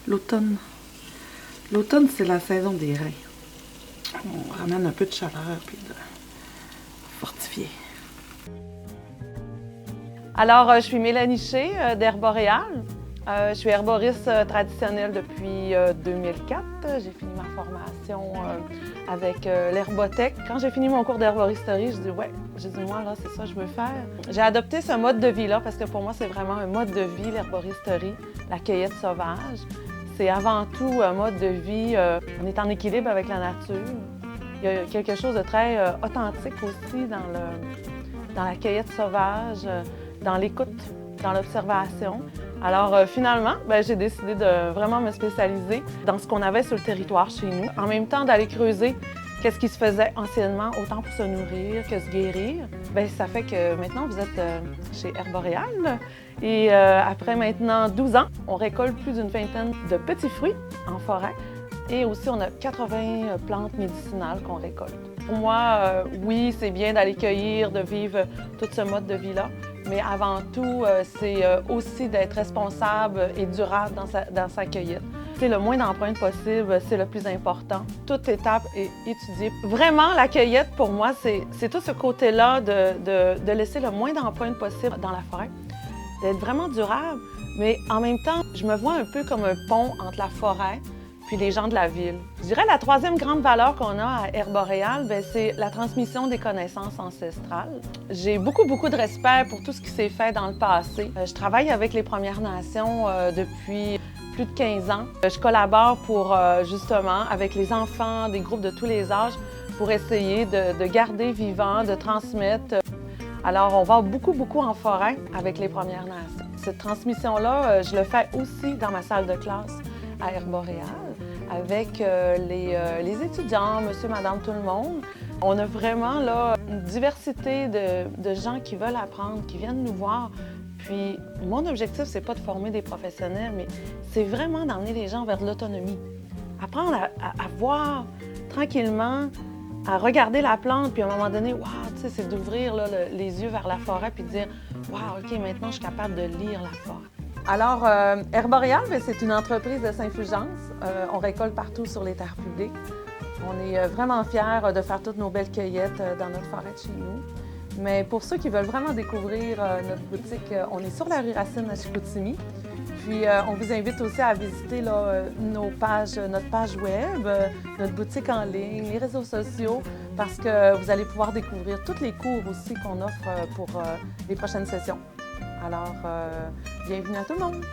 L'automne. L'automne, c'est la saison des reins. On ramène un peu de chaleur puis de fortifier. Alors, je suis Mélanie Shea d'Herboréal. Je suis herboriste traditionnelle depuis 2004. J'ai fini ma formation avec l'Herbothèque. Quand j'ai fini mon cours d'herboristerie, j'ai dit, moi, là, c'est ça que je veux faire. J'ai adopté ce mode de vie-là parce que pour moi, c'est vraiment un mode de vie, l'herboristerie, la cueillette sauvage. C'est avant tout un mode de vie, on est en équilibre avec la nature. Il y a quelque chose de très authentique aussi dans la cueillette sauvage, dans l'écoute, dans l'observation. Alors finalement, j'ai décidé de vraiment me spécialiser dans ce qu'on avait sur le territoire chez nous. En même temps, d'aller creuser qu'est-ce qui se faisait anciennement, autant pour se nourrir que se guérir. Ça fait que maintenant, vous êtes chez Herboréal. Et après maintenant 12 ans, on récolte plus d'une vingtaine de petits fruits en forêt. Et aussi, on a 80 plantes médicinales qu'on récolte. Pour moi, oui, c'est bien d'aller cueillir, de vivre tout ce mode de vie-là. Mais avant tout, c'est aussi d'être responsable et durable dans sa cueillette. C'est le moins d'empreintes possible, c'est le plus important. Toute étape est étudiée. Vraiment, la cueillette, pour moi, c'est tout ce côté-là de laisser le moins d'empreintes possible dans la forêt, d'être vraiment durable. Mais en même temps, je me vois un peu comme un pont entre la forêt puis les gens de la ville. Je dirais la troisième grande valeur qu'on a à Herboréal, c'est la transmission des connaissances ancestrales. J'ai beaucoup de respect pour tout ce qui s'est fait dans le passé. Je travaille avec les Premières Nations depuis plus de 15 ans. Je collabore justement, avec les enfants, des groupes de tous les âges, pour essayer de garder vivant, de transmettre. Alors, on va beaucoup en forêt avec les Premières Nations. Cette transmission-là, je le fais aussi dans ma salle de classe à Herboréal, avec les étudiants, monsieur, madame, tout le monde. On a vraiment là, une diversité de gens qui veulent apprendre, qui viennent nous voir. Puis mon objectif, c'est pas de former des professionnels, mais c'est vraiment d'emmener les gens vers de l'autonomie. Apprendre à voir tranquillement, à regarder la plante, puis à un moment donné, wow, tu sais, c'est d'ouvrir les yeux vers la forêt, puis de dire, wow, OK, maintenant, je suis capable de lire la forêt. Alors, Herboréal, c'est une entreprise de Saint-Fulgence. On récolte partout sur les terres publiques. On est vraiment fiers de faire toutes nos belles cueillettes dans notre forêt de chez nous. Mais pour ceux qui veulent vraiment découvrir notre boutique, on est sur la rue Racine à Chicoutimi. Puis, on vous invite aussi à visiter notre page web, notre boutique en ligne, les réseaux sociaux, parce que vous allez pouvoir découvrir tous les cours aussi qu'on offre pour les prochaines sessions. Alors, bienvenue à tout le monde!